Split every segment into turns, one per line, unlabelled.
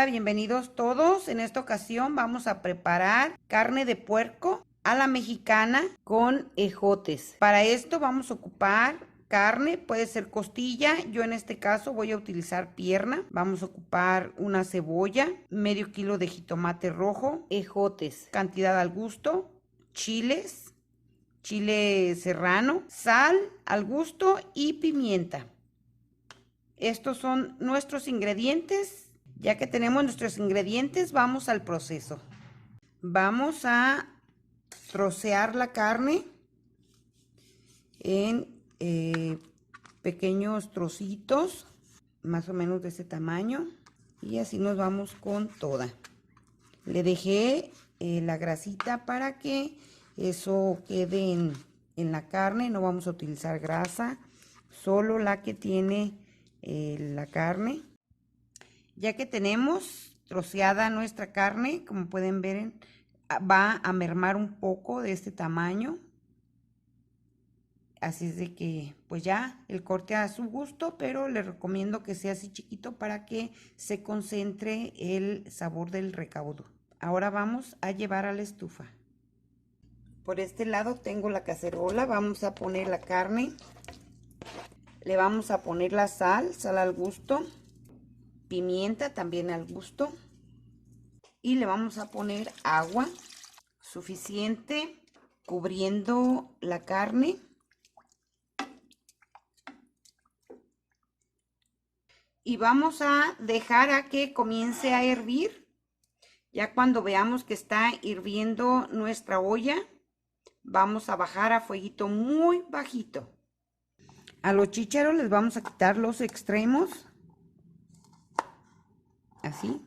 Hola, bienvenidos todos. En esta ocasión vamos a preparar carne de puerco a la mexicana con ejotes. Para esto vamos a ocupar carne, puede ser costilla, yo en este caso voy a utilizar pierna. Vamos a ocupar una cebolla, medio kilo de jitomate rojo, ejotes, cantidad al gusto, chiles, chile serrano, sal al gusto y pimienta. Estos son nuestros ingredientes. Ya que tenemos nuestros ingredientes, vamos al proceso. Vamos a trocear la carne en pequeños trocitos, más o menos de ese tamaño. Y así nos vamos con toda. Le dejé la grasita para que eso quede en la carne. No vamos a utilizar grasa, solo la que tiene la carne. Ya que tenemos troceada nuestra carne, como pueden ver, va a mermar un poco de este tamaño. Así es de que, pues ya, el corte a su gusto, pero les recomiendo que sea así chiquito para que se concentre el sabor del recaudo. Ahora vamos a llevar a la estufa. Por este lado tengo la cacerola, vamos a poner la carne. Le vamos a poner la sal al gusto. Pimienta también al gusto, y le vamos a poner agua suficiente cubriendo la carne. Y vamos a dejar a que comience a hervir. Ya cuando veamos que está hirviendo nuestra olla, vamos a bajar a fueguito muy bajito. A los chícharos les vamos a quitar los extremos, así.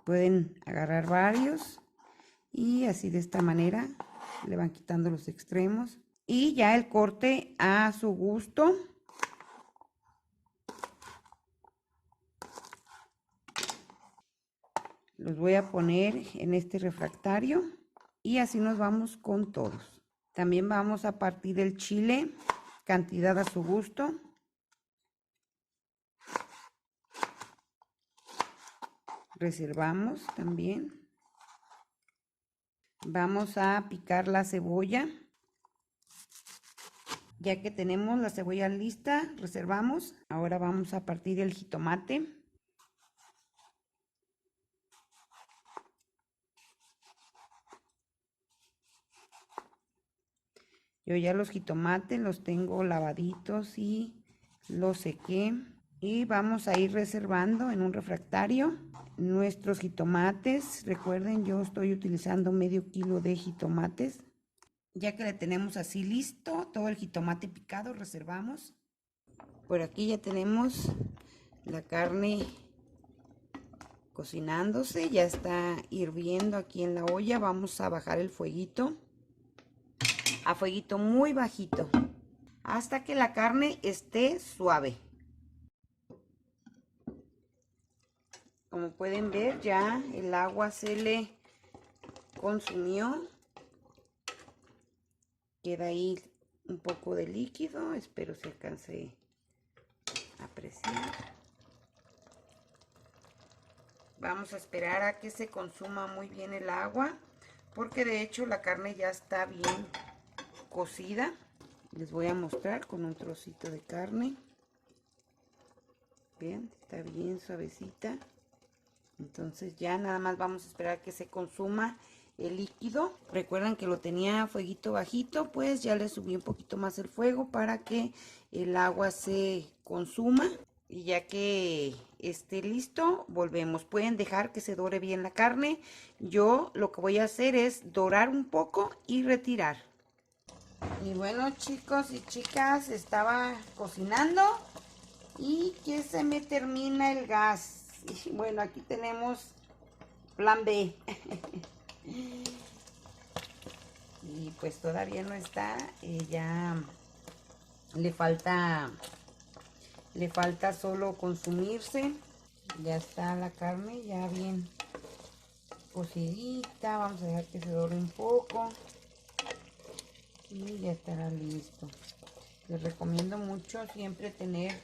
Pueden agarrar varios y así de esta manera le van quitando los extremos. Y ya el corte a su gusto. Los voy a poner en este refractario y así nos vamos con todos. También vamos a partir el chile, cantidad a su gusto. Reservamos también. Vamos a picar la cebolla. Ya que tenemos la cebolla lista, reservamos. Ahora vamos a partir el jitomate. Yo ya los jitomates los tengo lavaditos y los sequé. Y vamos a ir reservando en un refractario nuestros jitomates. Recuerden, yo estoy utilizando medio kilo de jitomates. Ya que le tenemos así listo todo el jitomate picado, reservamos. Por aquí ya tenemos la carne cocinándose, ya está hirviendo aquí en la olla. Vamos a bajar el fueguito a fueguito muy bajito hasta que la carne esté suave. Como pueden ver, ya el agua se le consumió. Queda ahí un poco de líquido. Espero se alcance a apreciar. Vamos a esperar a que se consuma muy bien el agua, porque de hecho la carne ya está bien cocida. Les voy a mostrar con un trocito de carne. Bien, está bien suavecita. Entonces ya nada más vamos a esperar que se consuma el líquido. Recuerden que lo tenía a fueguito bajito, pues ya le subí un poquito más el fuego para que el agua se consuma. Y ya que esté listo, volvemos. Pueden dejar que se dore bien la carne. Yo lo que voy a hacer es dorar un poco y retirar. Y bueno, chicos y chicas, estaba cocinando y que se me termina el gas. Y bueno, aquí tenemos plan B. Y pues todavía no está, ya le falta solo consumirse. Ya está la carne ya bien cocidita. Vamos a dejar que se dore un poco y ya estará listo. Les recomiendo mucho siempre tener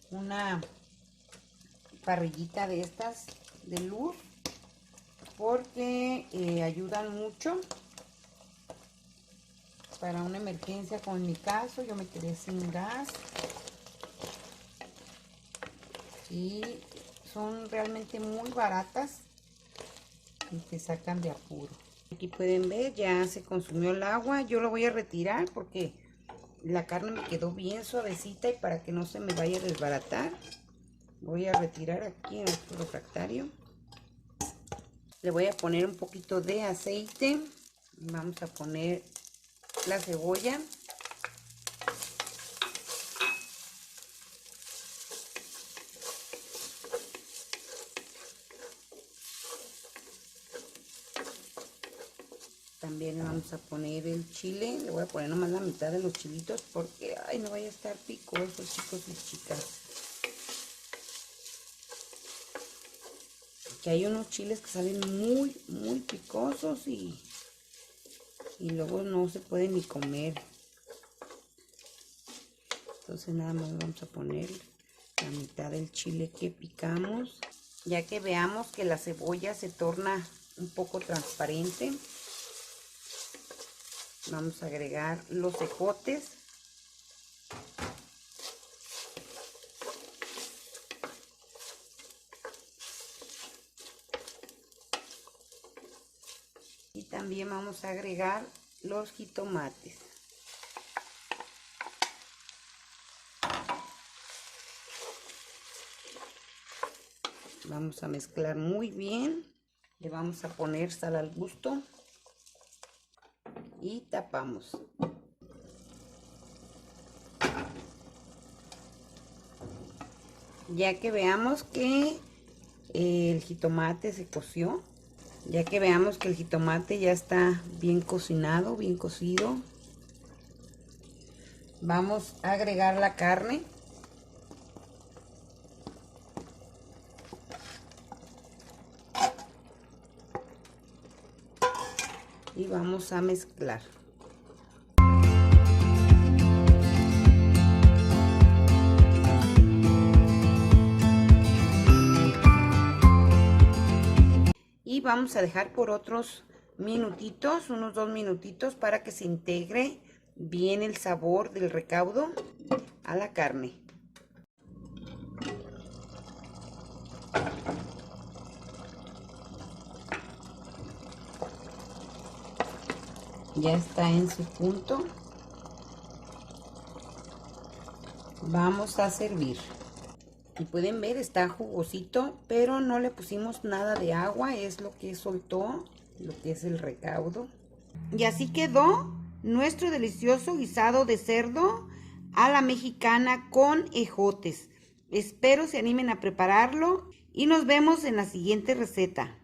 una parrillita de estas de luz porque ayudan mucho para una emergencia, como en mi caso. Yo me quedé sin gas y son realmente muy baratas y te sacan de apuro. Aquí pueden ver, ya se consumió el agua. Yo lo voy a retirar porque la carne me quedó bien suavecita y para que no se me vaya a desbaratar, voy a retirar aquí en el refractario. Le voy a poner un poquito de aceite. Vamos a poner la cebolla. También le vamos a poner el chile. Le voy a poner nomás la mitad de los chilitos porque ay, no vaya a estar picoso, chicos y chicas. Que hay unos chiles que salen muy picosos y luego no se pueden ni comer. Entonces nada más vamos a poner la mitad del chile que picamos. Ya que veamos que la cebolla se torna un poco transparente, vamos a agregar los ejotes. Y también vamos a agregar los jitomates. Vamos a mezclar muy bien. Le vamos a poner sal al gusto. Y tapamos. Ya que veamos que el jitomate se coció, ya que veamos que el jitomate ya está bien cocinado, bien cocido, vamos a agregar la carne. Y vamos a mezclar. Y vamos a dejar por otros minutitos, unos 2 minutitos, para que se integre bien el sabor del recaudo a la carne. Ya está en su punto. Vamos a servir. Y pueden ver, está jugosito, pero no le pusimos nada de agua, es lo que soltó, lo que es el recaudo. Y así quedó nuestro delicioso guisado de cerdo a la mexicana con ejotes. Espero se animen a prepararlo y nos vemos en la siguiente receta.